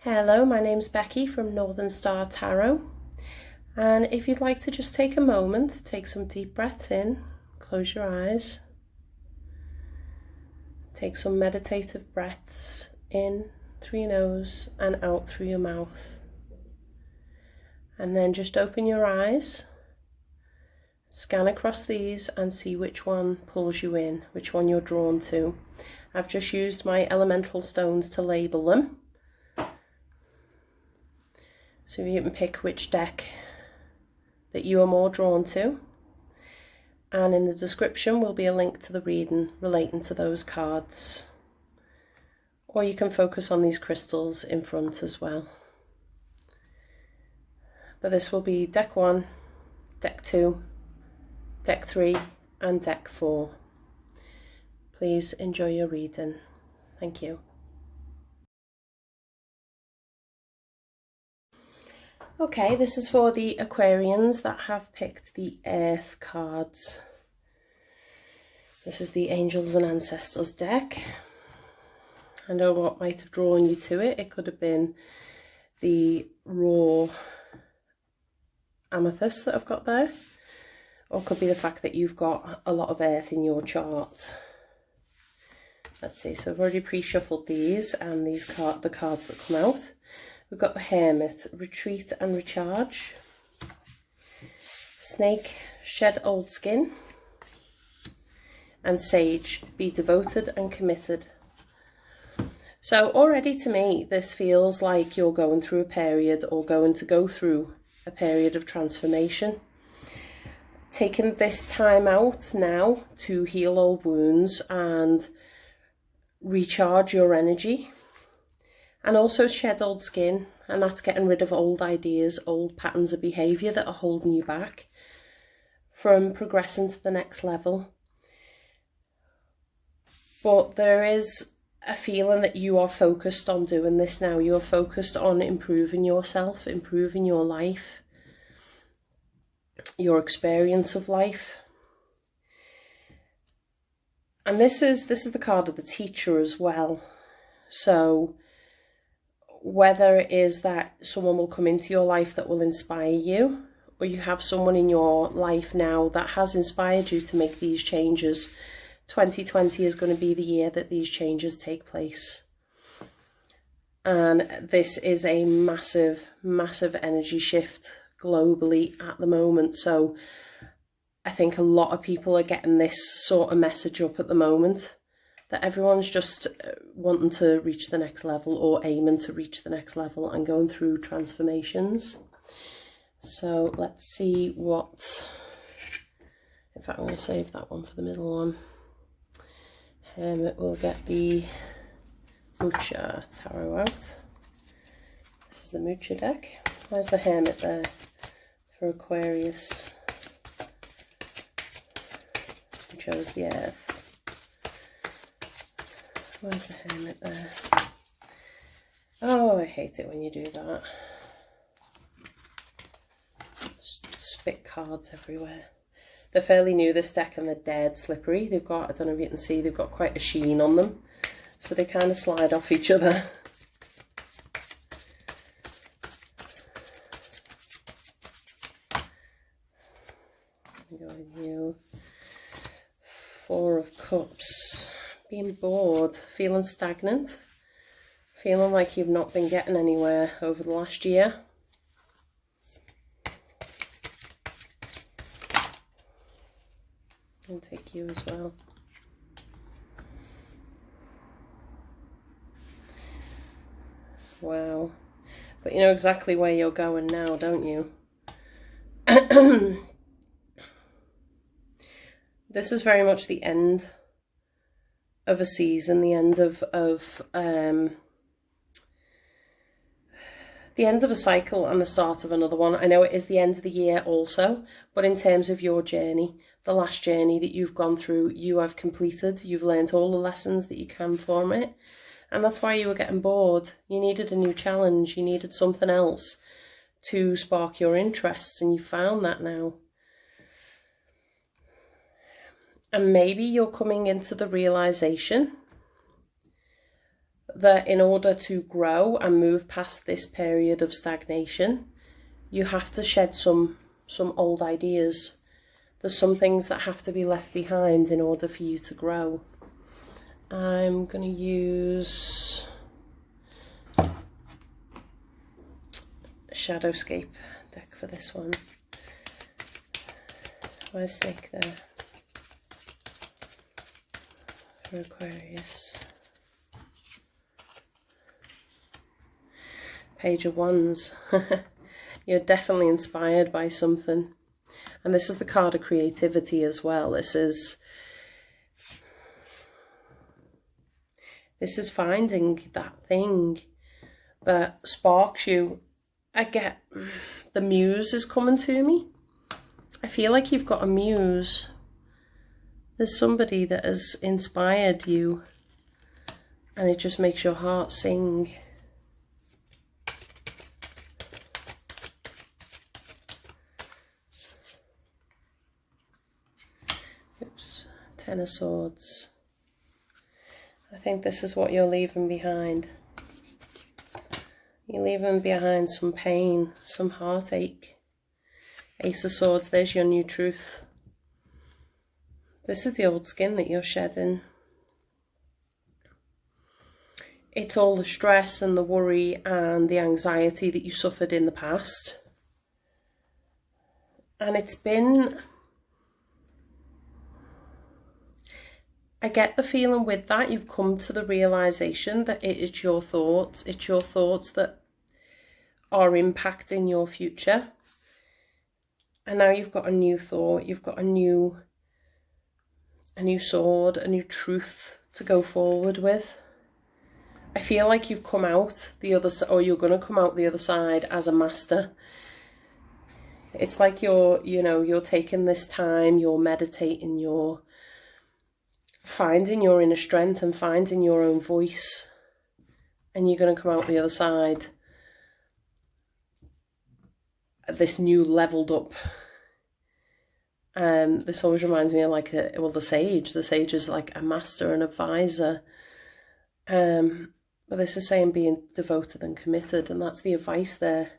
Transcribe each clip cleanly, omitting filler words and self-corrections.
Hello, my name's Becky from Northern Star Tarot, and if you'd like to just take a moment, take some deep breaths in, close your eyes, take some meditative breaths in through your nose and out through your mouth, and then just open your eyes, scan across these and see which one pulls you in, which one you're drawn to. I've just used my elemental stones to label them. So you can pick which deck that you are more drawn to, and in the description will be a link to the reading relating to those cards, or you can focus on these crystals in front as well. But this will be deck 1, deck 2, deck 3 and deck 4. Please enjoy your reading. Thank you. Okay, this is for the Aquarians that have picked the Earth cards. This is the Angels and Ancestors deck. I know what might have drawn you to it. It could have been the raw amethyst that I've got there, or it could be the fact that you've got a lot of earth in your chart. Let's see, so I've already pre-shuffled these and the cards that come out. We've got the Hermit, Retreat and Recharge, Snake, Shed Old Skin, and Sage, Be Devoted and Committed. So already to me, this feels like you're going through a period, or going to go through a period of transformation. Taking this time out now to heal old wounds and recharge your energy. And also shed old skin, and that's getting rid of old ideas, old patterns of behaviour that are holding you back from progressing to the next level. But there is a feeling that you are focused on doing this now. You're focused on improving yourself, improving your life, your experience of life. And this is the card of the Teacher as well. So whether it is that someone will come into your life that will inspire you, or you have someone in your life now that has inspired you to make these changes, 2020 is going to be the year that these changes take place. And this is a massive, massive energy shift globally at the moment. So I think a lot of people are getting this sort of message up at the moment, that everyone's just wanting to reach the next level, or aiming to reach the next level and going through transformations. So let's see what, in fact I'm going to save that one for the middle one. We'll get the Mucha Tarot out. This is the Mucha deck. Where's the Hermit there for Aquarius? We chose the Earth. Where's the Hermit there? Oh, I hate it when you do that. Just spit cards everywhere. They're fairly new, this deck, and they're dead slippery. They've got, I don't know if you can see, they've got quite a sheen on them. So they kind of slide off each other. I'm going to go with you. 4 of Cups. Being bored, feeling stagnant, feeling like you've not been getting anywhere over the last year. I'll take you as well. Wow. But you know exactly where you're going now, don't you? This is very much the end of a season, the end of a cycle and the start of another one. I know it is the end of the year also, but in terms of your journey, the last journey that you've gone through, you have completed. You've learned all the lessons that you can from it, and that's why you were getting bored. You needed a new challenge. You needed something else to spark your interest, and you found that now. And maybe you're coming into the realization that in order to grow and move past this period of stagnation, you have to shed some old ideas. There's some things that have to be left behind in order for you to grow. I'm going to use Shadowscape deck for this one. Where's Snake there? For Aquarius. Page of Wands. You're definitely inspired by something. And this is the card of creativity as well. This is finding that thing that sparks you. I get the muse is coming to me. I feel like you've got a muse. There's somebody that has inspired you and it just makes your heart sing. Oops, Ten of Swords. I think this is what you're leaving behind. You're leaving behind some pain, some heartache. Ace of Swords, there's your new truth. This is the old skin that you're shedding. It's all the stress and the worry and the anxiety that you suffered in the past. And it's been... I get the feeling with that you've come to the realization that it's your thoughts that are impacting your future. And now you've got a new thought, you've got a new sword, a new truth to go forward with. I feel like you've come out the other side, or you're going to come out the other side as a master. It's like you're taking this time, you're meditating, you're finding your inner strength and finding your own voice, and you're going to come out the other side this new leveled up. This always reminds me of like the sage. The sage is like a master and advisor. But this is saying being devoted and committed, and that's the advice there,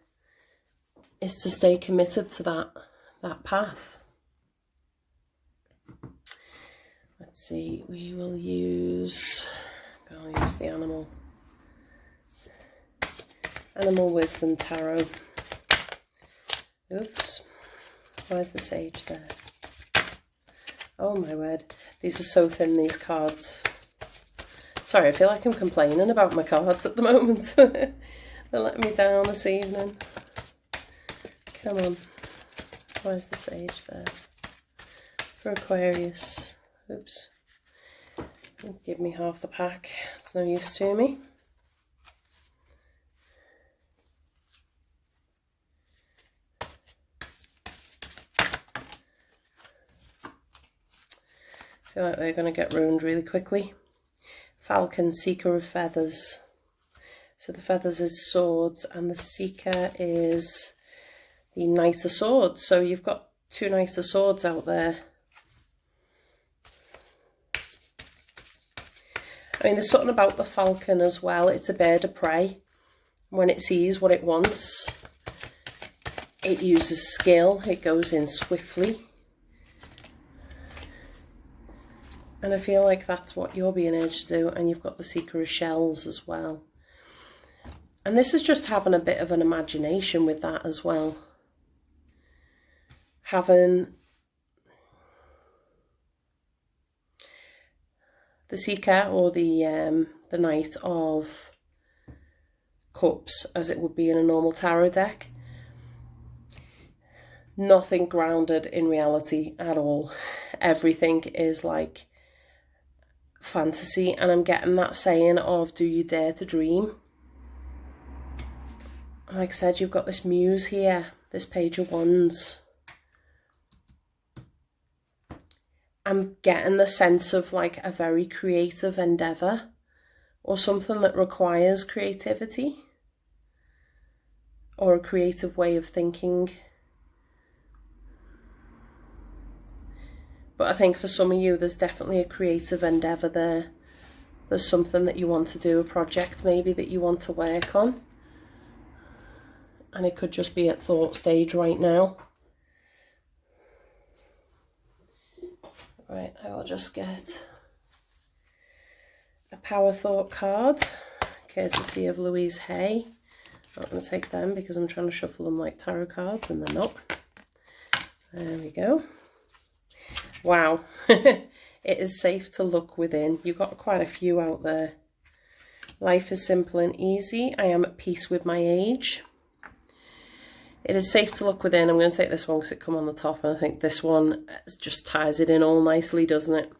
is to stay committed to that path. Let's see, I'll use the Animal Wisdom Tarot. Oops, where's the sage there? Oh my word, these are so thin, these cards. Sorry, I feel like I'm complaining about my cards at the moment. They're letting me down this evening. Come on, where's the sage there? For Aquarius. Oops, give me half the pack, it's no use to me. I feel like they're going to get ruined really quickly. Falcon, Seeker of Feathers. So the feathers is swords and the seeker is the Knight of Swords. So you've got two Knights of Swords out there. I mean, there's something about the falcon as well. It's a bird of prey. When it sees what it wants, it uses skill. It goes in swiftly. And I feel like that's what you're being urged to do. And you've got the Seeker of Shells as well. And this is just having a bit of an imagination with that as well. Having the Seeker, or the Knight of Cups, as it would be in a normal tarot deck. Nothing grounded in reality at all. Everything is like fantasy, and I'm getting that saying of, do you dare to dream? Like I said, you've got this muse here, this Page of Wands. I'm getting the sense of like a very creative endeavour, or something that requires creativity, or a creative way of thinking. But I think for some of you, there's definitely a creative endeavour there There's something that you want to do, a project maybe that you want to work on. And it could just be at thought stage right now. Right, I will just get a power thought card, courtesy of Louise Hay. I'm not going to take them because I'm trying to shuffle them like tarot cards and they're not. There we go. Wow. It is safe to look within. You've got quite a few out there. Life is simple and easy. I am at peace with my age. It is safe to look within. I'm going to take this one because it come on the top, and I think this one just ties it in all nicely, doesn't it?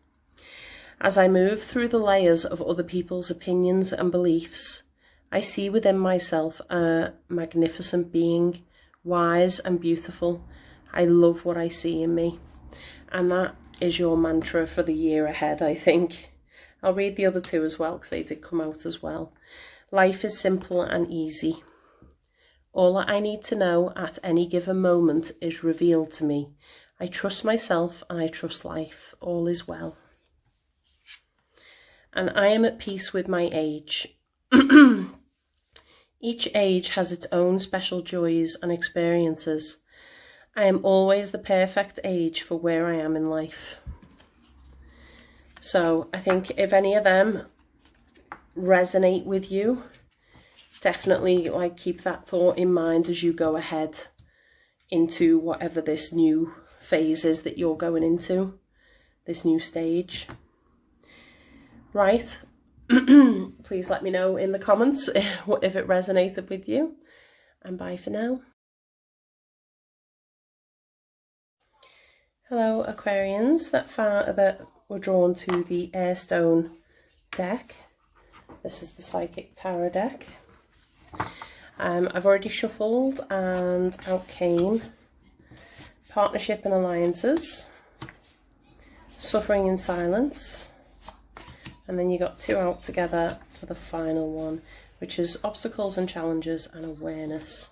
As I move through the layers of other people's opinions and beliefs, I see within myself a magnificent being, wise and beautiful. I love what I see in me. And that is your mantra for the year ahead, I think. I'll read the other two as well because they did come out as well. Life is simple and easy. All I need to know at any given moment is revealed to me. I trust myself and I trust life. All is well. And I am at peace with my age. Each age has its own special joys and experiences. I am always the perfect age for where I am in life. So I think if any of them resonate with you, definitely like keep that thought in mind as you go ahead into whatever this new phase is that you're going into, this new stage. Right. Please let me know in the comments if it resonated with you, and bye for now. Hello Aquarians that were drawn to the Airstone deck. This is the Psychic Tarot deck. I've already shuffled and out came Partnership and Alliances, Suffering in Silence, and then you got two out together for the final one, which is Obstacles and Challenges and Awareness.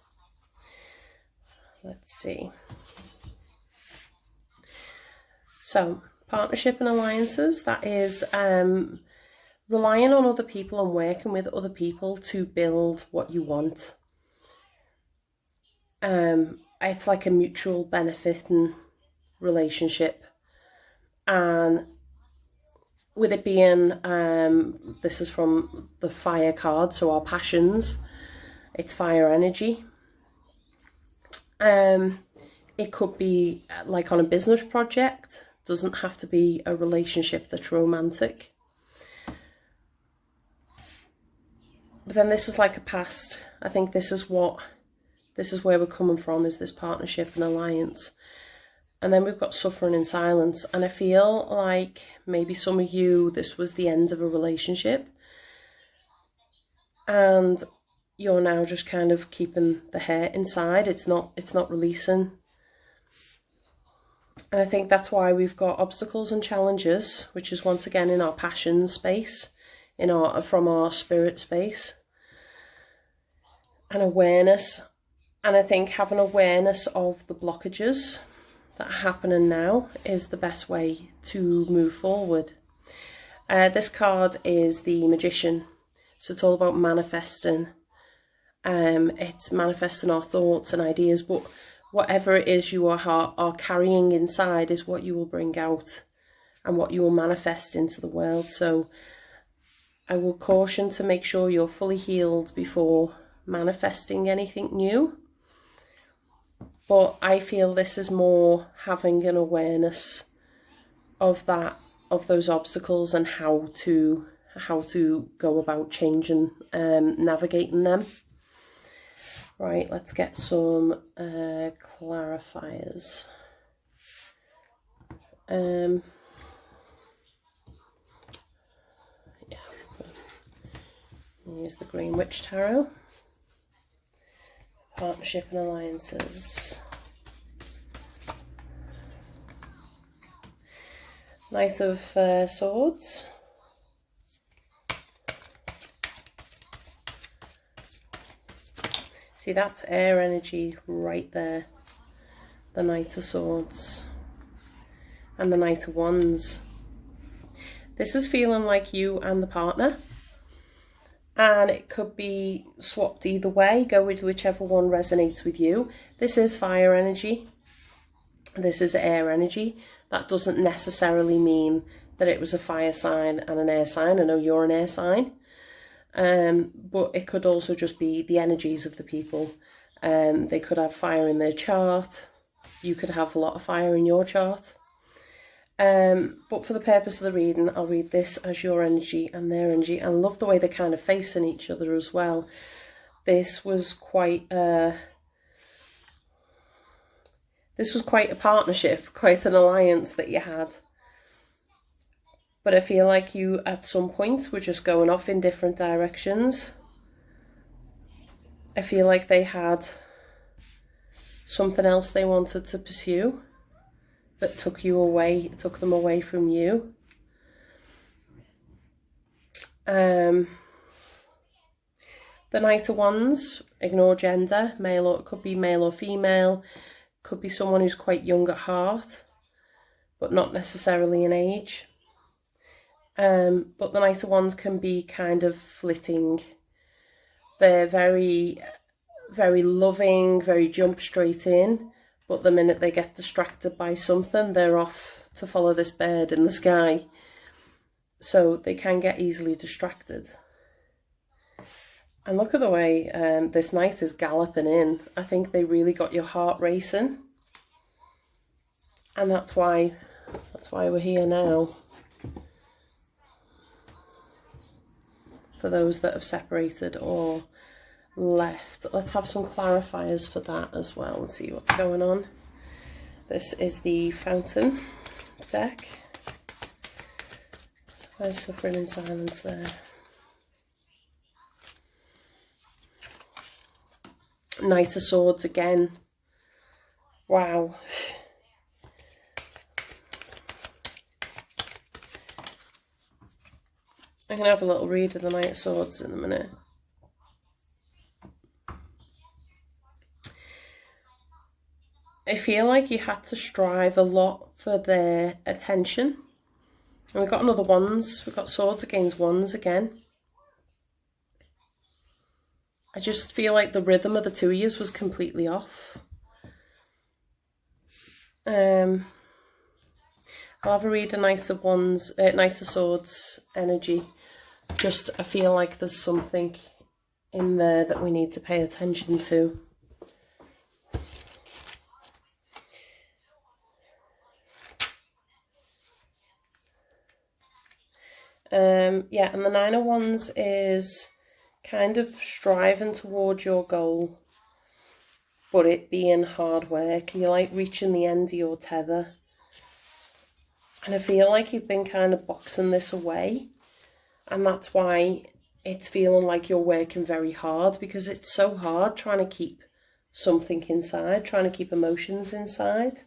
Let's see. So, Partnership and Alliances, that is relying on other people and working with other people to build what you want. It's like a mutual benefiting relationship, and with it being this is from the fire card, so our passions, it's fire energy. It could be like on a business project, doesn't have to be a relationship that's romantic. But then this is like a past. I think this is where we're coming from, is this partnership and alliance. And then we've got Suffering in Silence. And I feel like maybe some of you, this was the end of a relationship. And you're now just kind of keeping the hurt inside. It's not releasing. And I think that's why we've got Obstacles and Challenges, which is once again in our passion space, from our spirit space, and Awareness. And I think having awareness of the blockages that are happening now is the best way to move forward. This card is the Magician, so it's all about manifesting. It's manifesting our thoughts and ideas, but whatever it is you are carrying inside is what you will bring out and what you will manifest into the world. So I will caution to make sure you're fully healed before manifesting anything new. But I feel this is more having an awareness of those obstacles and how to go about changing, navigating them. Right, let's get some clarifiers. Use the Green Witch Tarot. Partnership and Alliances. Knight of Swords. See, that's air energy right there. The Knight of Swords. And the Knight of Wands. This is feeling like you and the partner. And it could be swapped either way. Go with whichever one resonates with you. This is fire energy. This is air energy. That doesn't necessarily mean that it was a fire sign and an air sign. I know you're an air sign. But it could also just be the energies of the people. They could have fire in their chart. You could have a lot of fire in your chart. But for the purpose of the reading, I'll read this as your energy and their energy. And I love the way they're kind of facing each other as well. This was quite a partnership, quite an alliance that you had. But I feel like you, at some point, were just going off in different directions. I feel like they had something else they wanted to pursue that took them away from you. The Knight of Wands, ignore gender, male, or it could be male or female, could be someone who's quite young at heart, but not necessarily in age. But the Knight of Wands can be kind of flitting. They're very, very loving, very jump straight in, but the minute they get distracted by something, they're off to follow this bird in the sky. So they can get easily distracted. And look at the way this knight is galloping in. I think they really got your heart racing. And that's why we're here now. For those that have separated or left. Let's have some clarifiers for that as well and see what's going on. This is the Fountain deck. Where's Suffering in Silence there? Knight of Swords again. Wow. I'm going to have a little read of the Knight of Swords in a minute. I feel like you had to strive a lot for their attention. And we've got another Wands. We've got Swords against Wands again. I just feel like the rhythm of the two of you was completely off. I'll have a read of Knight of Wands, Knight of Swords energy. Just, I feel like there's something in there that we need to pay attention to. Yeah, and the Nine of Wands is kind of striving towards your goal, but it being hard work. You're like reaching the end of your tether. And I feel like you've been kind of boxing this away. And that's why it's feeling like you're working very hard, because it's so hard trying to keep something inside, trying to keep emotions inside.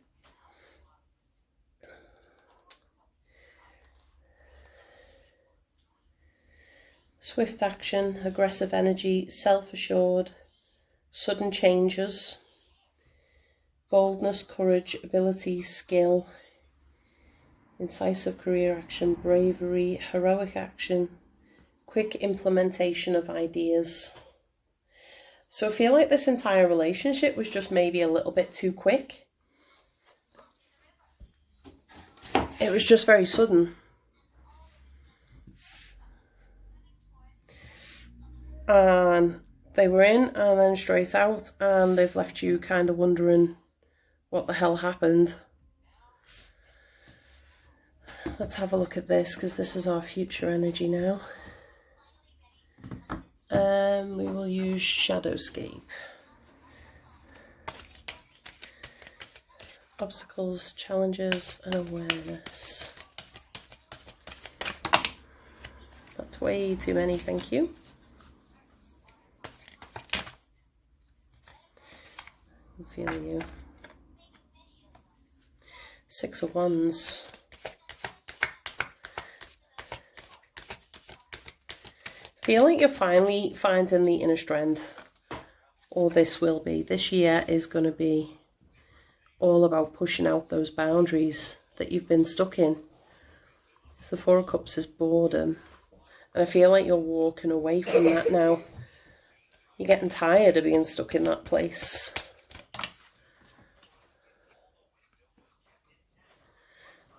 Swift action, aggressive energy, self-assured, sudden changes, boldness, courage, ability, skill, incisive career action, bravery, heroic action, quick implementation of ideas. So I feel like this entire relationship was just maybe a little bit too quick. It was just very sudden. And they were in and then straight out, and they've left you kind of wondering what the hell happened. Let's have a look at this, because this is our future energy now. We will use Shadowscape. Obstacles, challenges, and awareness. That's way too many, thank you. I'm feeling you. Six of Wands. Feel like you're finally finding the inner strength, or this will be. This year is going to be all about pushing out those boundaries that you've been stuck in. So the Four of Cups is boredom. And I feel like you're walking away from that now. You're getting tired of being stuck in that place.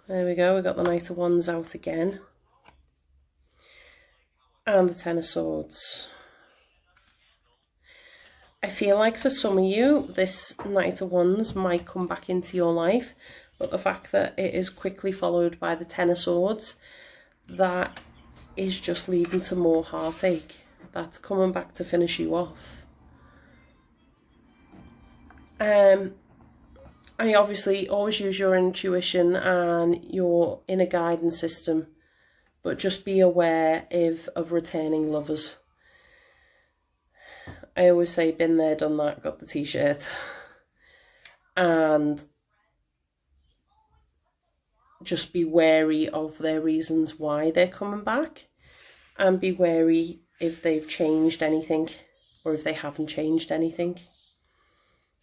There we go, we got the Knight of Wands out again. And the Ten of Swords. I feel like for some of you, this Knight of Wands might come back into your life, but the fact that it is quickly followed by the Ten of Swords, that is just leading to more heartache. That's coming back to finish you off. I obviously always use your intuition and your inner guidance system, but just be aware of returning lovers. I always say, been there, done that, got the t-shirt. And just be wary of their reasons why they're coming back, and be wary if they've changed anything or if they haven't changed anything.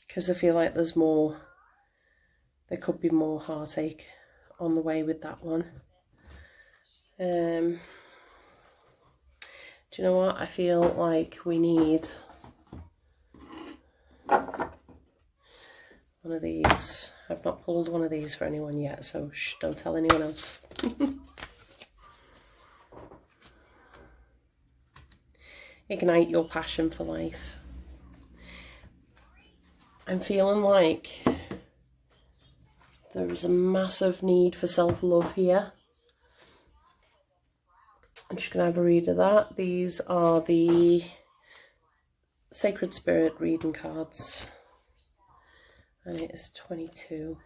Because I feel like there's more, there could be more heartache on the way with that one. Do you know what? I feel like we need one of these. I've not pulled one of these for anyone yet, so shh, don't tell anyone else. Ignite your passion for life. I'm feeling like there is a massive need for self-love here. I'm just going to have a read of that. These are the Sacred Spirit reading cards. And it is 22.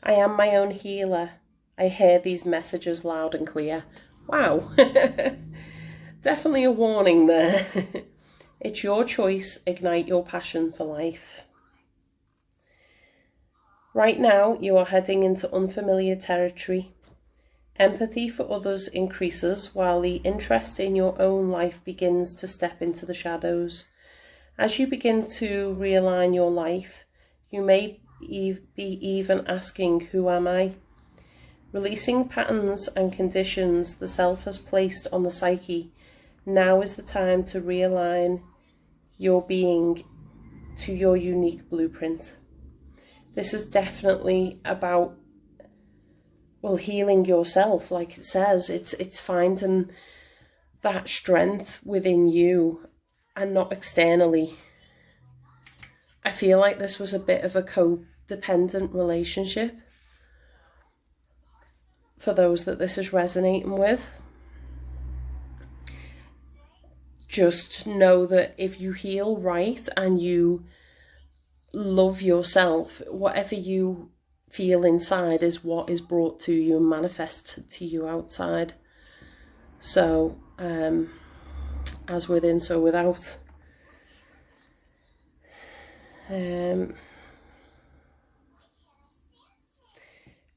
I am my own healer. I hear these messages loud and clear. Wow. Definitely a warning there. It's your choice. Ignite your passion for life. Right now, you are heading into unfamiliar territory. Empathy for others increases while the interest in your own life begins to step into the shadows. As you begin to realign your life, you may be even asking, who am I? Releasing patterns and conditions the self has placed on the psyche, now is the time to realign your being to your unique blueprint. This is definitely about, well, healing yourself, like it says. It's finding that strength within you and not externally. I feel like this was a bit of a codependent relationship for those that this is resonating with. Just know that if you heal right and you love yourself, whatever you feel inside is what is brought to you and manifest to you outside. So, as within, so without.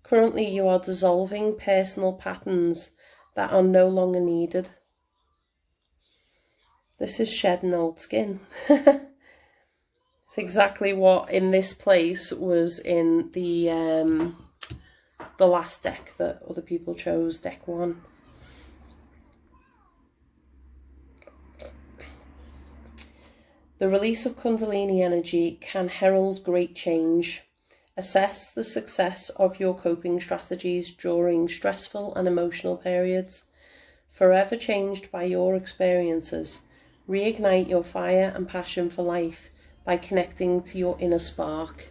Currently, you are dissolving personal patterns that are no longer needed. This is shedding old skin. It's exactly what in this place was in the last deck that other people chose, deck 1. The release of Kundalini energy can herald great change. Assess the success of your coping strategies during stressful and emotional periods. Forever changed by your experiences, reignite your fire and passion for life by connecting to your inner spark.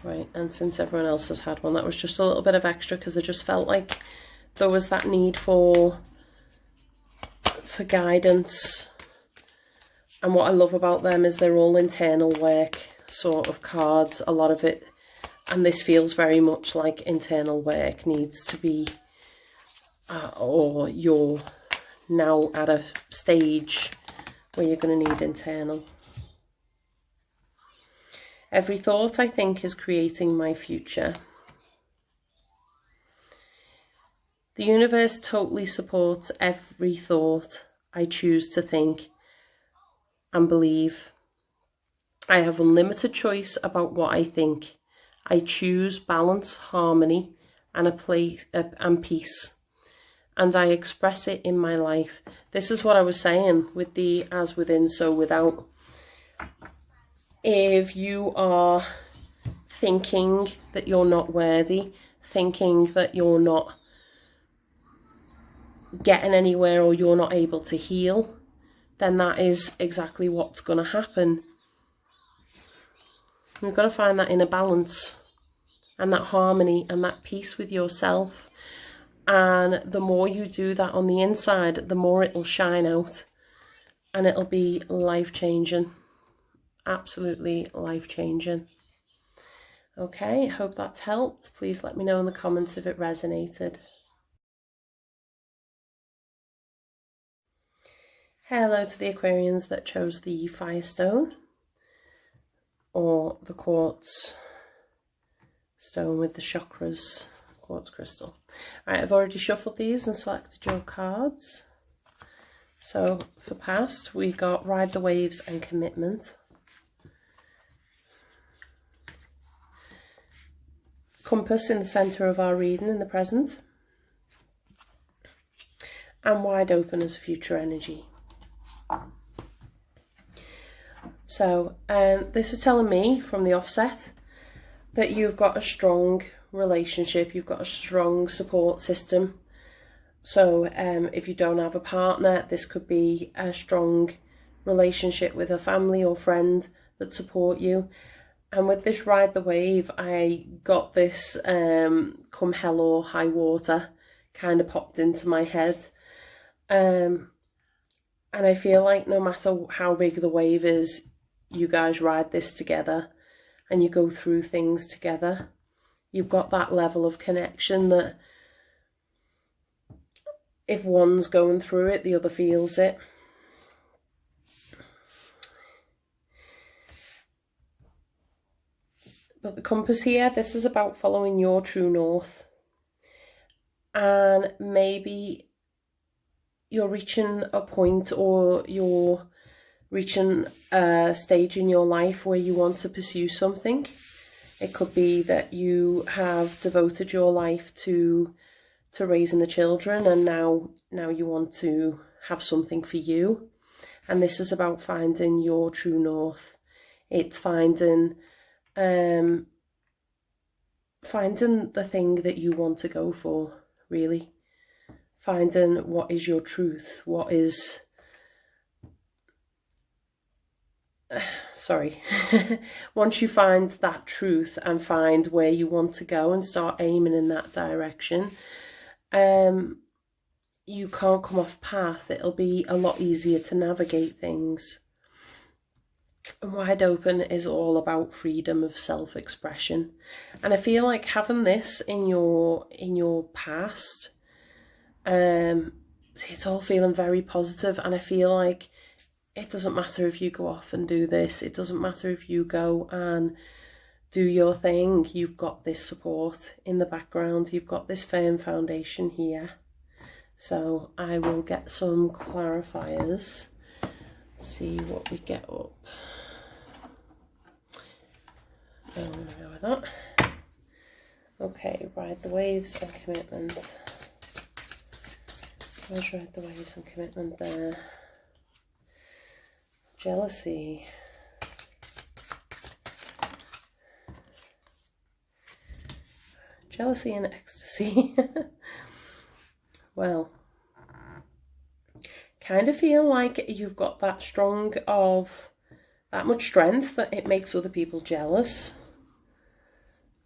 Right, and since everyone else has had one, that was just a little bit of extra because I just felt like there was that need for guidance. And what I love about them is they're all internal work sort of cards, a lot of it, and this feels very much like internal work needs to be, or you're now at a stage where you're going to need internal. Every thought I think is creating my future. The universe totally supports every thought I choose to think and believe. I have unlimited choice about what I think. I choose balance, harmony, and and peace. And I express it in my life. This is what I was saying with the as within, so without. If you are thinking that you're not worthy, thinking that you're not getting anywhere or you're not able to heal, then that is exactly what's going to happen. You've got to find that inner balance and that harmony and that peace with yourself. And the more you do that on the inside, the more it will shine out, and it'll be life-changing. Absolutely life-changing. Okay, I hope that's helped. Please let me know in the comments if it resonated. Hello to the Aquarians that chose the Firestone or the quartz stone with the chakras, quartz crystal. Right, I've already shuffled these and selected your cards. So for past, we got Ride the Waves and Commitment. Compass in the centre of our reading in the present. And Wide Open as future energy. So this is telling me from the offset that you've got a strong relationship, you've got a strong support system. So if you don't have a partner, this could be a strong relationship with a family or friend that support you. And with this Ride the Wave, I got this come hell or high water kind of popped into my head. And I feel like no matter how big the wave is, you guys ride this together and you go through things together. You've got that level of connection that if one's going through it, the other feels it. But the compass here, this is about following your true north. And maybe you're reaching a point or you're reaching a stage in your life where you want to pursue something. It could be that you have devoted your life to raising the children, and now you want to have something for you. And this is about finding your true north. It's finding the thing that you want to go for, really. Finding what is your truth, what is... Sorry. Once you find that truth and find where you want to go and start aiming in that direction, you can't come off path. It'll be a lot easier to navigate things. And Wide Open is all about freedom of self-expression. And I feel like having this in your past, it's all feeling very positive, and I feel like it doesn't matter if you go off and do this, it doesn't matter if you go and do your thing, you've got this support in the background, you've got this firm foundation here. So I will get some clarifiers, let's see what we get up. I'm going to go with that. Okay, Ride the Waves and Commitment. Where's Ride the Waves and Commitment there? Jealousy. Jealousy and ecstasy. Well, kind of feel like you've got that much strength that it makes other people jealous.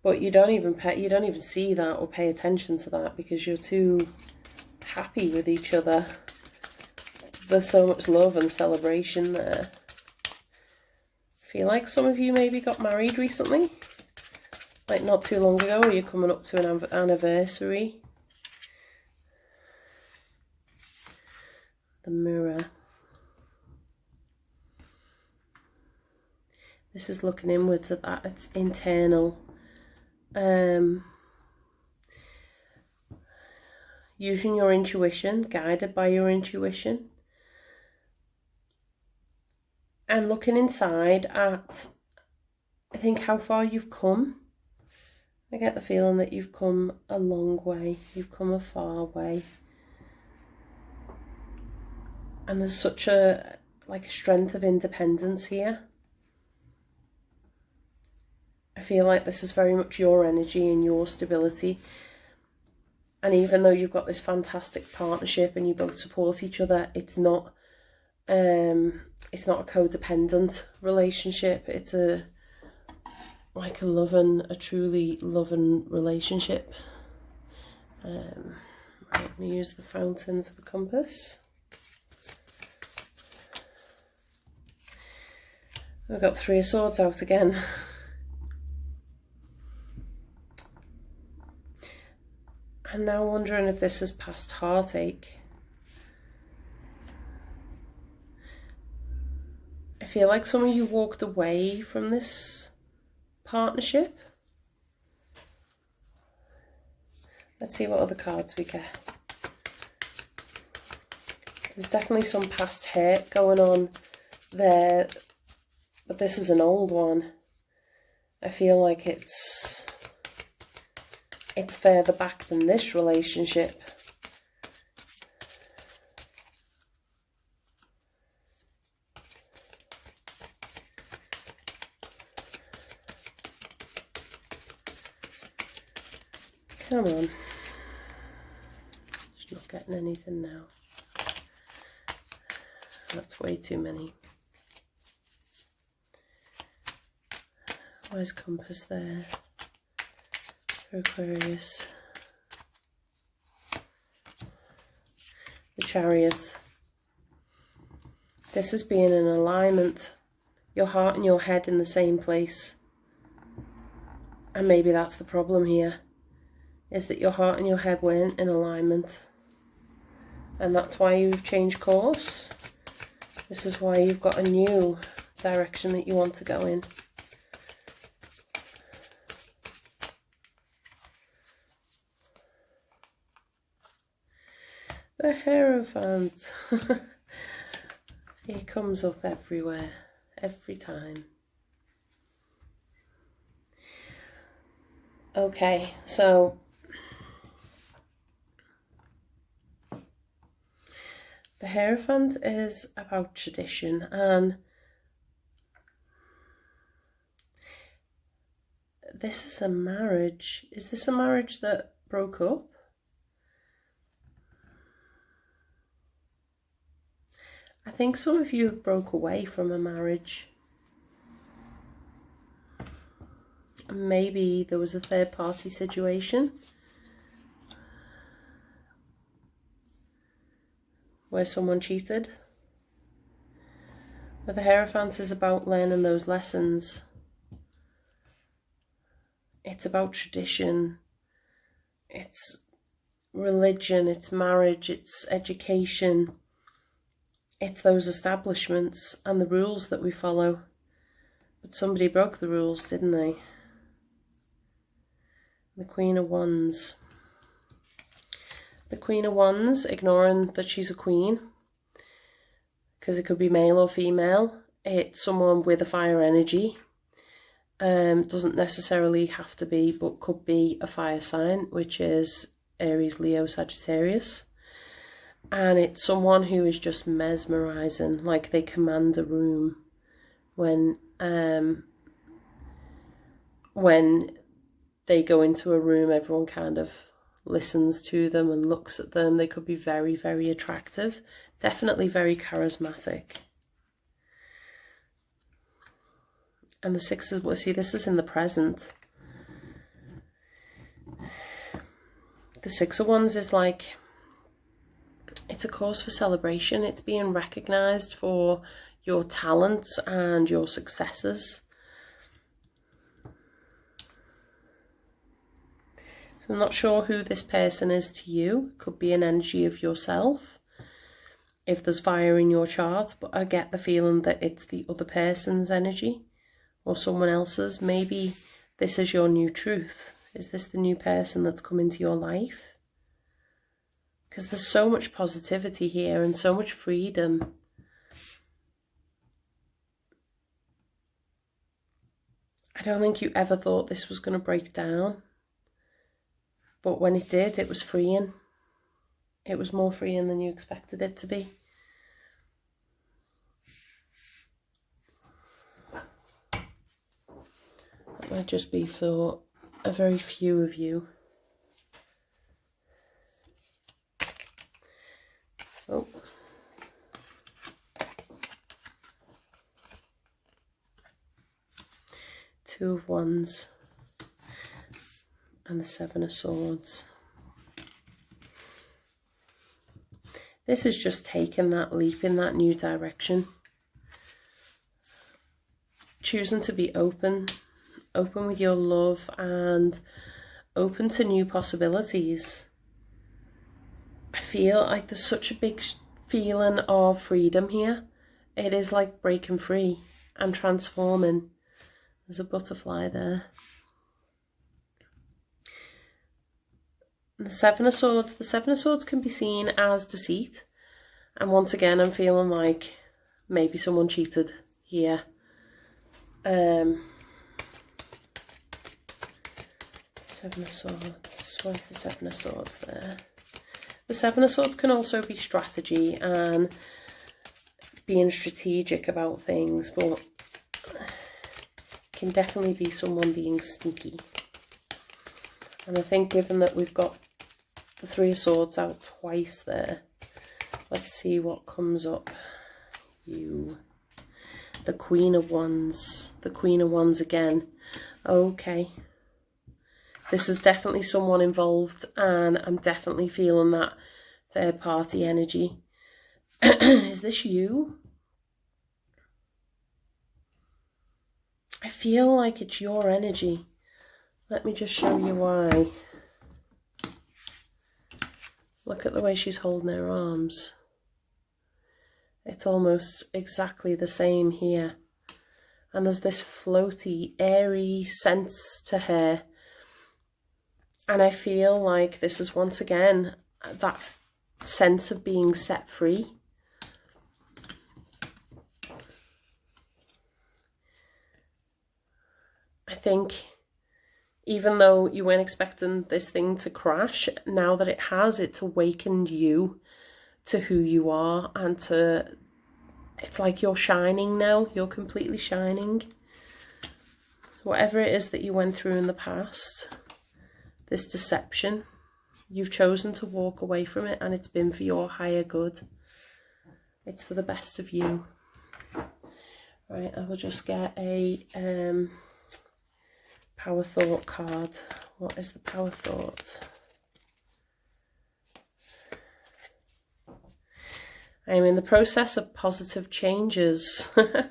But you don't even see that or pay attention to that because you're too happy with each other. There's so much love and celebration there. I feel like some of you maybe got married recently, like not too long ago, or you're coming up to an anniversary. The Mirror. This is looking inwards at that. It's internal. Using your intuition, guided by your intuition. and looking inside at, I think, how far you've come. I get the feeling that you've come a long way, you've come a far way. And there's such a, like, a strength of independence here. I feel like this is very much your energy and your stability. And even though you've got this fantastic partnership and you both support each other, it's not a codependent relationship. It's a truly loving relationship. Right, I'm going to use the fountain for the compass. I've got 3 of Swords out again. I'm now wondering if this is past heartache. I feel like some of you walked away from this partnership. Let's see what other cards we get. There's definitely some past hurt going on there, but this is an old one. I feel like it's further back than this relationship. Come on. Just not getting anything now. That's way too many. Where's compass there? For Aquarius. The Chariot. This is being in alignment. Your heart and your head in the same place. And maybe that's the problem here. Is that your heart and your head weren't in alignment. And that's why you've changed course. This is why you've got a new direction that you want to go in. The Hierophant. He comes up everywhere, every time. Okay, so the Hierophant is about tradition, and this is a marriage. Is this a marriage that broke up? I think some of you have broke away from a marriage. Maybe there was a third party situation where someone cheated. But the Hierophant is about learning those lessons. It's about tradition. It's religion, it's marriage, it's education. It's those establishments and the rules that we follow. But somebody broke the rules, didn't they? The Queen of Wands. The Queen of Wands, ignoring that she's a queen, because it could be male or female. It's someone with a fire energy. Doesn't necessarily have to be, but could be a fire sign, which is Aries, Leo, Sagittarius. And it's someone who is just mesmerizing, like they command a room. When they go into a room, everyone kind of listens to them and looks at them. They could be very, very attractive, definitely very charismatic. And the Six of, well, see, this is in the present. The Six of Wands is like, it's a cause for celebration. It's being recognized for your talents and your successes. So I'm not sure who this person is to you. It could be an energy of yourself, if there's fire in your chart, but I get the feeling that it's the other person's energy or someone else's. Maybe this is your new truth. Is this the new person that's come into your life? Because there's so much positivity here and so much freedom. I don't think you ever thought this was going to break down. But when it did, it was freeing. It was more freeing than you expected it to be. That might just be for a very few of you. Oh. Two of Wands and the Seven of Swords. This is just taking that leap in that new direction. Choosing to be open with your love and open to new possibilities. I feel like there's such a big feeling of freedom here. It is like breaking free and transforming. There's a butterfly there. And the Seven of Swords. The Seven of Swords can be seen as deceit. And once again, I'm feeling like maybe someone cheated here. Seven of Swords. Where's the Seven of Swords there? The Seven of Swords can also be strategy and being strategic about things, but can definitely be someone being sneaky. And I think given that we've got the Three of Swords out twice there, let's see what comes up. You. The Queen of Wands. The Queen of Wands again. Okay. This is definitely someone involved, and I'm definitely feeling that third party energy. Is this you? I feel like it's your energy. Let me just show you why. Look at the way she's holding her arms. It's almost exactly the same here. And there's this floaty, airy sense to her. And I feel like this is once again that sense of being set free. I think even though you weren't expecting this thing to crash, now that it has, it's awakened you to who you are, and to, it's like you're shining now. You're completely shining. Whatever it is that you went through in the past, this deception, you've chosen to walk away from it, and it's been for your higher good. It's for the best of you. Right, I will just get a Power Thought card. What is the Power Thought? I am in the process of positive changes. I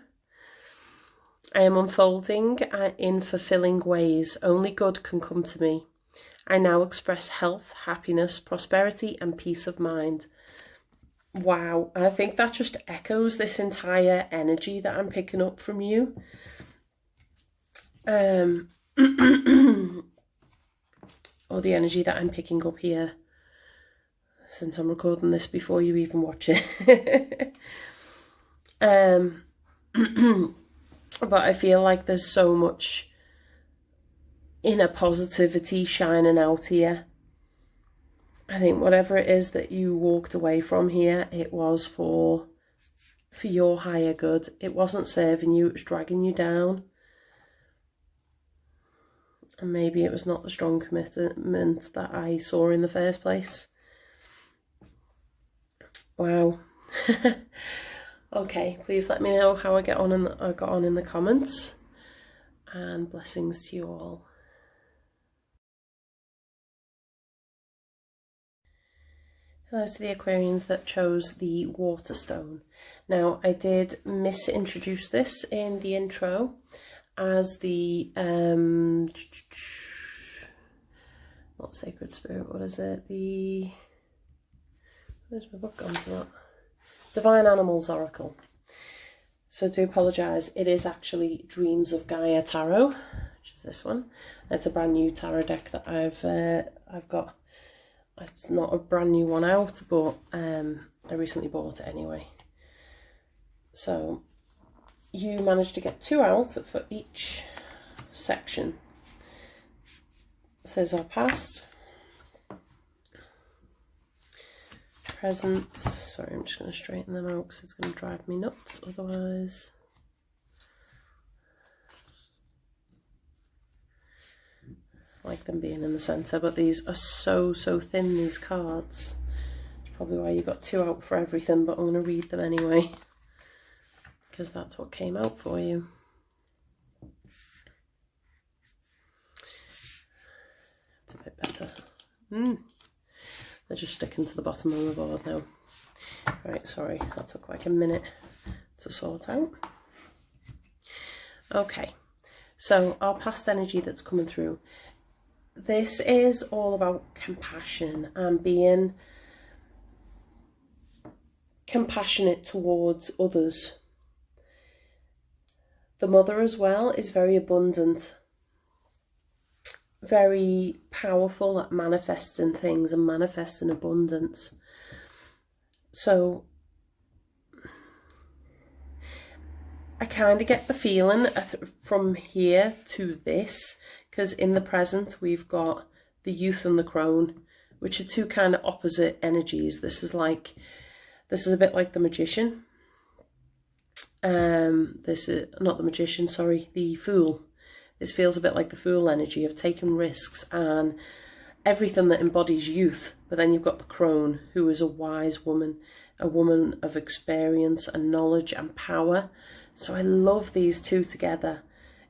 am unfolding in fulfilling ways. Only good can come to me. I now express health, happiness, prosperity, and peace of mind. Wow, I think that just echoes this entire energy that I'm picking up from you. Or the energy that I'm picking up here, since I'm recording this before you even watch it. But I feel like there's so much inner positivity shining out here. I think whatever it is that you walked away from here, it was for your higher good. It wasn't serving you, it was dragging you down. And maybe it was not the strong commitment that I saw in the first place. Wow. Okay, please let me know how I got on in the comments. And blessings to you all. Hello to the Aquarians that chose the water stone. Now, I did misintroduce this in the intro as the not Sacred Spirit, what is it? Where's my book gone for that? Divine Animals Oracle. So I do apologise, it is actually Dreams of Gaia Tarot, which is this one. It's a brand new tarot deck that I've got. It's not a brand new one out, but I recently bought it anyway. So you managed to get 2 out for each section. It says our past, present. Sorry, I'm just going to straighten them out because it's going to drive me nuts otherwise. I like them being in the centre, but these are so thin, these cards. It's probably why you got 2 out for everything, but I'm going to read them anyway because that's what came out for you. It's a bit better. They're just sticking to the bottom of the board now. Right, sorry, that took like a minute to sort out. Okay, so our past energy that's coming through. This is all about compassion and being compassionate towards others. The mother as well is very abundant, very powerful at manifesting things and manifesting abundance. So I kind of get the feeling from here to this, because in the present we've got the youth and the crone, which are 2 kind of opposite energies. This is a bit like the magician. This is not the magician, sorry, the fool. This feels a bit like the fool energy of taking risks and everything that embodies youth. But then you've got the crone, who is a wise woman, a woman of experience and knowledge and power. So I love these 2 together.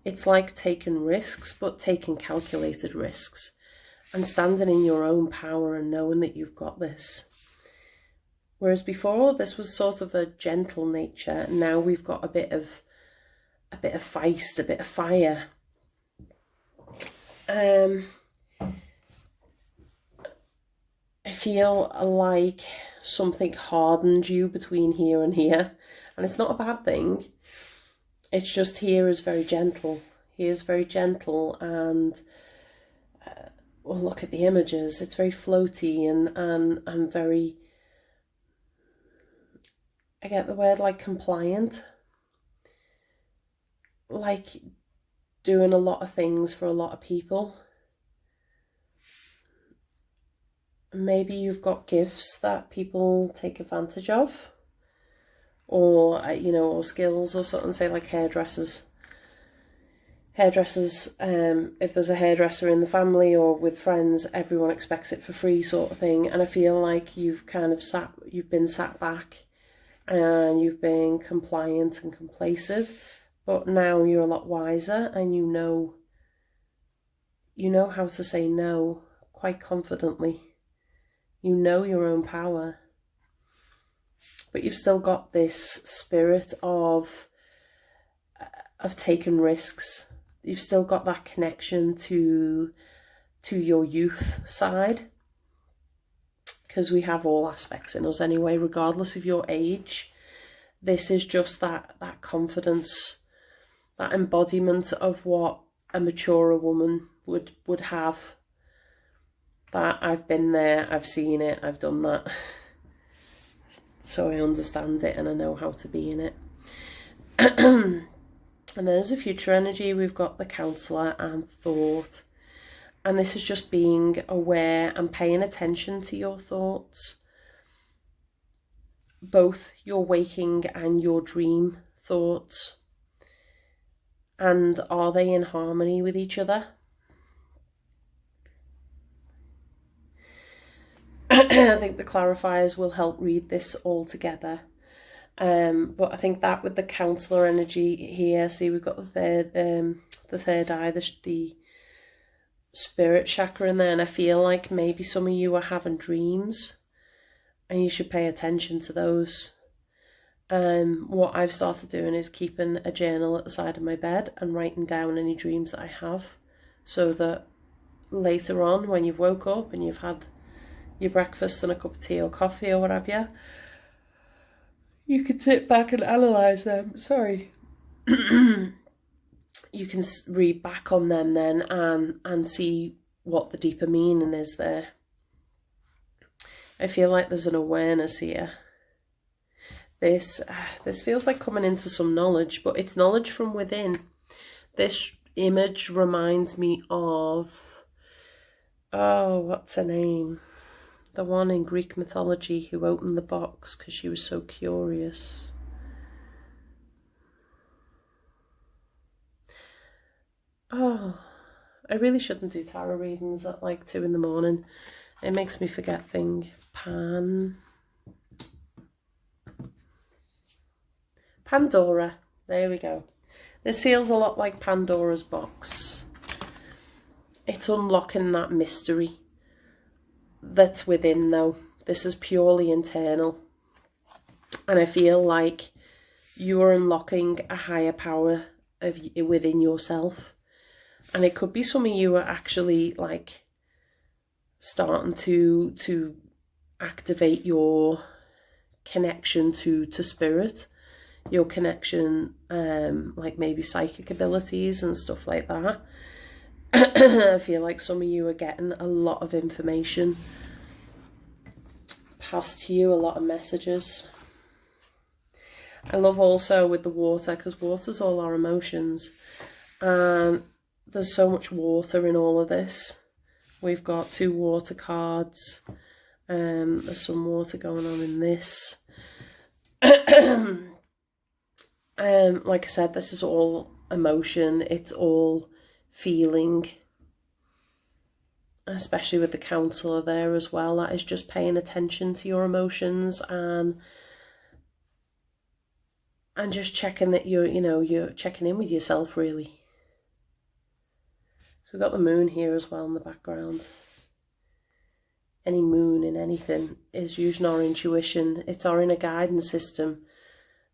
It's like taking risks, but taking calculated risks and standing in your own power and knowing that you've got this. Whereas before, this was sort of a gentle nature. Now we've got a bit of feist, a bit of fire. I feel like something hardened you between here and here, and it's not a bad thing. It's just here is very gentle. He is very gentle, and well, look at the images. It's very floaty and very, I get the word like compliant, like doing a lot of things for a lot of people. Maybe you've got gifts that people take advantage of, or or skills or something. Say like hairdressers. If there's a hairdresser in the family or with friends, everyone expects it for free, sort of thing. And I feel like you've been sat back, and you've been compliant and complacent. But now you're a lot wiser, and you know how to say no quite confidently. You know your own power. But you've still got this spirit of taking risks. You've still got that connection to your youth side. Because we have all aspects in us anyway, regardless of your age. This is just that confidence, that embodiment of what a mature woman would have. That I've been there, I've seen it, I've done that. So I understand it and I know how to be in it. And there's a future energy. We've got the counsellor and thought. And this is just being aware and paying attention to your thoughts. Both your waking and your dream thoughts. And are they in harmony with each other? I think the clarifiers will help read this all together. But I think that with the counsellor energy here, see we've got the third eye, the spirit chakra in there, and I feel like maybe some of you are having dreams and you should pay attention to those. What I've started doing is keeping a journal at the side of my bed and writing down any dreams that I have, so that later on when you've woke up and you've had your breakfast and a cup of tea or coffee or whatever, you can sit back and analyse them. Sorry. You can read back on them then and see what the deeper meaning is there. I feel like there's an awareness here. This feels like coming into some knowledge, but it's knowledge from within. This image reminds me of, oh, what's her name? The one in Greek mythology who opened the box because she was so curious. Oh, I really shouldn't do tarot readings at like 2 in the morning. It makes me forget things. Pandora. There we go. This feels a lot like Pandora's box. It's unlocking that mystery that's within, though. This is purely internal. And I feel like you're unlocking a higher power within yourself. And it could be some of you are actually like starting to activate your connection to spirit, your connection, like maybe psychic abilities and stuff like that. I feel like some of you are getting a lot of information passed to you, a lot of messages. I love also with the water, because water's all our emotions, and there's so much water in all of this. We've got 2 water cards. There's some water going on in this. Like I said, this is all emotion. It's all feeling. Especially with the counselor there as well. That is just paying attention to your emotions and just checking that you're checking in with yourself, really. So we've got the moon here as well in the background. Any moon in anything is using our intuition. It's our inner guidance system,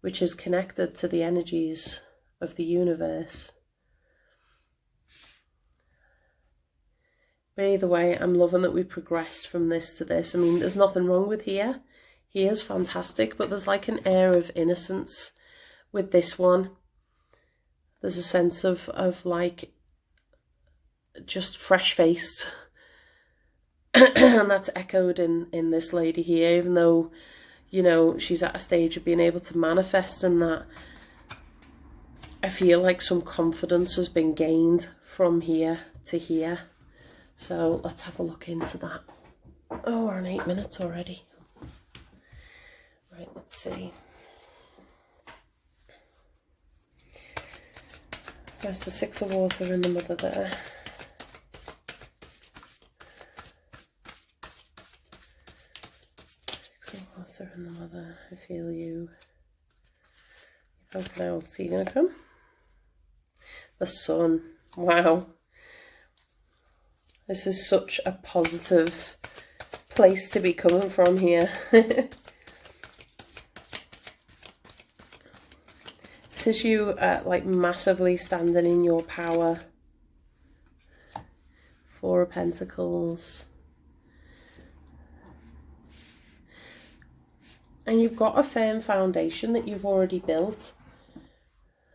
which is connected to the energies of the universe. But either way, I'm loving that we progressed from this to this. I mean, there's nothing wrong with here. Here's fantastic, but there's like an air of innocence with this one. There's a sense of like just fresh-faced. And that's echoed in this lady here, even though, you know, she's at a stage of being able to manifest, and that I feel like some confidence has been gained from here to here. So let's have a look into that. Oh, we're on 8 minutes already. Right, let's see. There's the 6 of water in the mother there. Water and the mother, I feel you. You've opened out. So you're going to come? The sun. Wow. This is such a positive place to be coming from here. This is you like massively standing in your power. 4 of Pentacles. And you've got a firm foundation that you've already built.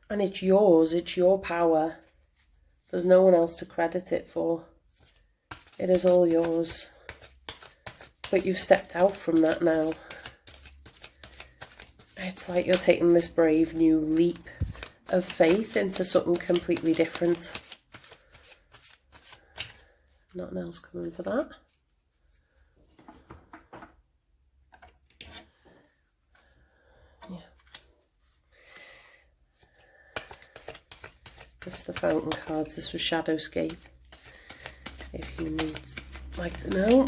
And it's yours, it's your power. There's no one else to credit it for. It is all yours. But you've stepped out from that now. It's like you're taking this brave new leap of faith into something completely different. Nothing else coming for that. Yeah. This is the fountain cards. This was Shadowscape. If you like to know.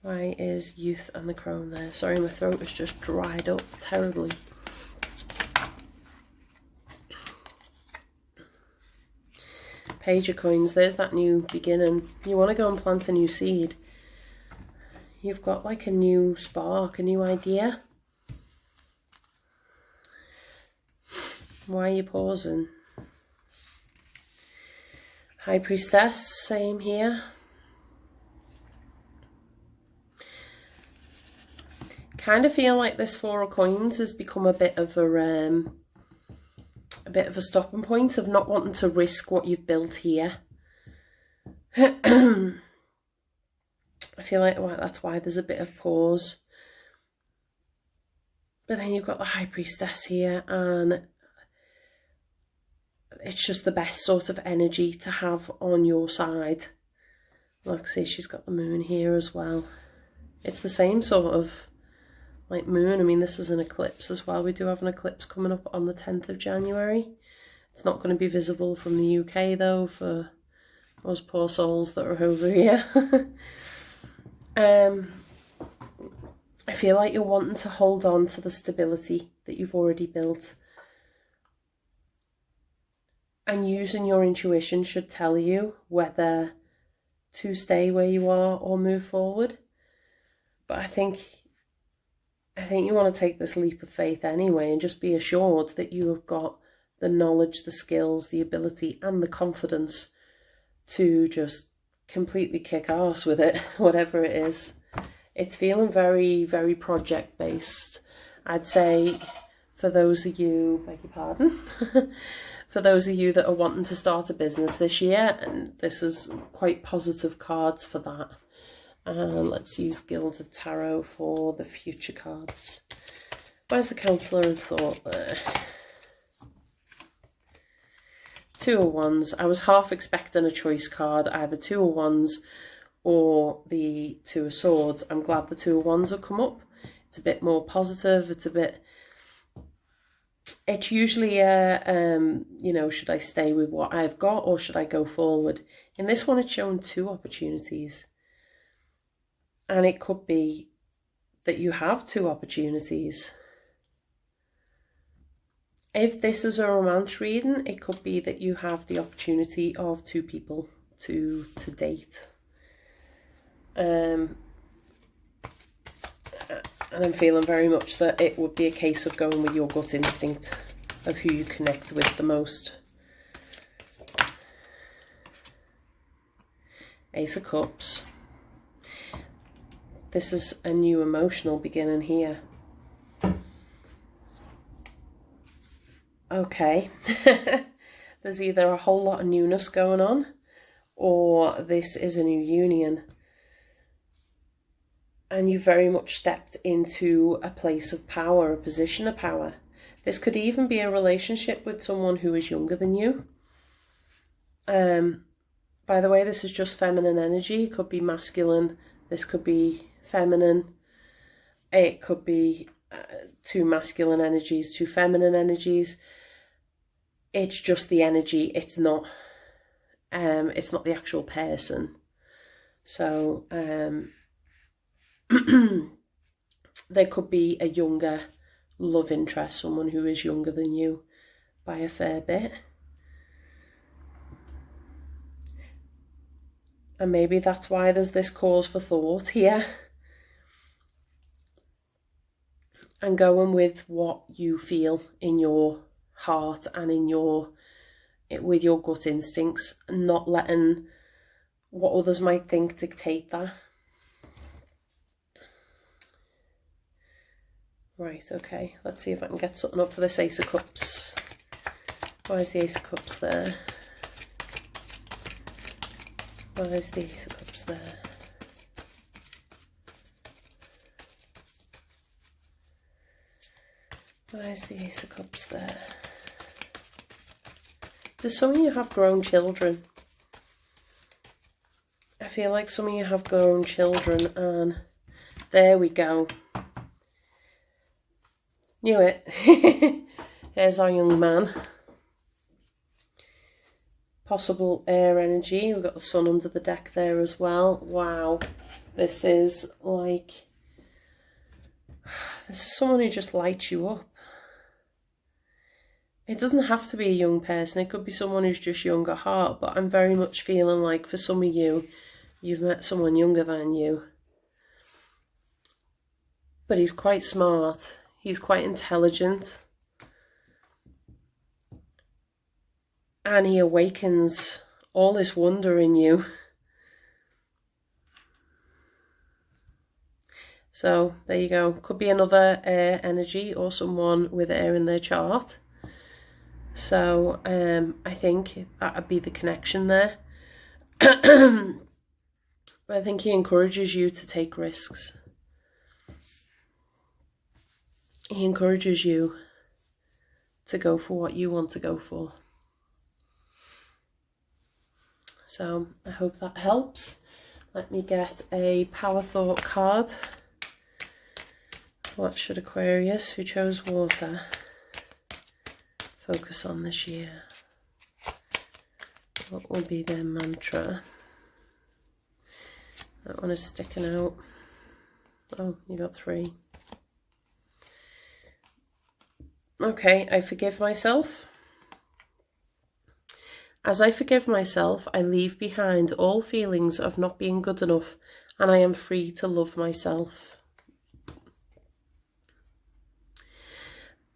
Why is youth and the crone there? Sorry, my throat is just dried up terribly. Page of coins. There's that new beginning. You want to go and plant a new seed. You've got like a new spark, a new idea. Why are you pausing? High Priestess, same here. Kind of feel like this 4 of coins has become a bit of a stopping point of not wanting to risk what you've built here. I feel like that's why there's a bit of pause. But then you've got the High Priestess here, and it's just the best sort of energy to have on your side. Like, see, she's got the moon here as well. It's the same sort of like moon. I mean, this is an eclipse as well. We do have an eclipse coming up on the 10th of January. It's not going to be visible from the UK though, for those poor souls that are over here. I feel like you're wanting to hold on to the stability that you've already built. And using your intuition should tell you whether to stay where you are or move forward. But I think you want to take this leap of faith anyway, and just be assured that you have got the knowledge, the skills, the ability and the confidence to just completely kick ass with it, whatever it is. It's feeling very, very project based. I'd say for those of you, beg your pardon, for those of you that are wanting to start a business this year, and this is quite positive cards for that. Let's use Gilded Tarot for the future cards. Where's the Counselor of Thought there? Two of Wands. I was half expecting a choice card, either Two of Wands or the Two of Swords. I'm glad the Two of Wands have come up. It's a bit more positive. It's usually you know, should I stay with what I've got or should I go forward? In this one, it's showing two opportunities. And it could be that you have two opportunities. If this is a romance reading, it could be that you have the opportunity of two people to date. And I'm feeling very much that it would be a case of going with your gut instinct of who you connect with the most. Ace of Cups. This is a new emotional beginning here. Okay. There's either a whole lot of newness going on, or this is a new union. And you very much stepped into a place of power, a position of power. This could even be a relationship with someone who is younger than you. By the way, this is just feminine energy. It could be masculine. This could be feminine. It could be two masculine energies, two feminine energies. It's just the energy. It's not the actual person. So there could be a younger love interest, someone who is younger than you by a fair bit. And maybe that's why there's this cause for thought here. And going with what you feel in your heart and with your gut instincts, and not letting what others might think dictate that. Right, okay, let's see if I can get something up for this Ace of Cups. Why is the Ace of Cups there? Why is the Ace of Cups there? Why is the Ace of Cups there? Do some of you have grown children? I feel like some of you have grown children, and there we go. Knew it. Here's our young man. Possible air energy. We've got the sun under the deck there as well. Wow. This is someone who just lights you up. It doesn't have to be a young person. It could be someone who's just young at heart. But I'm very much feeling like for some of you, you've met someone younger than you. But he's quite smart. He's quite intelligent. And he awakens all this wonder in you. So there you go. Could be another air energy or someone with air in their chart. So I think that would be the connection there. I think he encourages you to take risks. He encourages you to go for what you want to go for. So I hope that helps. Let me get a Power Thought card. What should Aquarius, who chose water, focus on this year? What will be their mantra? That one is sticking out. Oh, you got 3. Okay, I forgive myself. As I forgive myself, I leave behind all feelings of not being good enough, and I am free to love myself.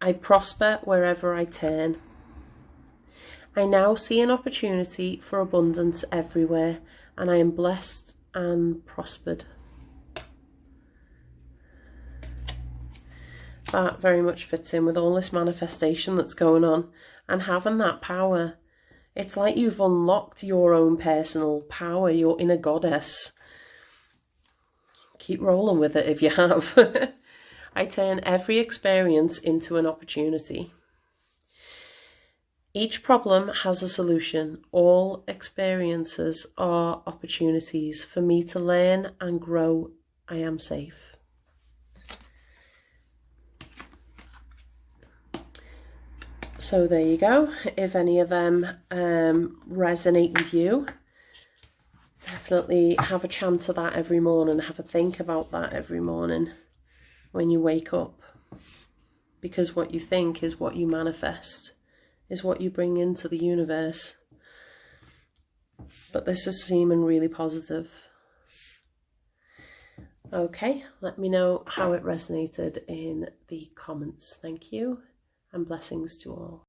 I prosper wherever I turn. I now see an opportunity for abundance everywhere, and I am blessed and prospered. That very much fits in with all this manifestation that's going on, and having that power. It's like you've unlocked your own personal power, your inner goddess. Keep rolling with it if you have. I turn every experience into an opportunity. Each problem has a solution. All experiences are opportunities for me to learn and grow. I am safe. So there you go. If any of them resonate with you, definitely have a chant of that every morning. Have a think about that every morning when you wake up. Because what you think is what you manifest, is what you bring into the universe. But this is seeming really positive. Okay, let me know how it resonated in the comments. Thank you, and blessings to all.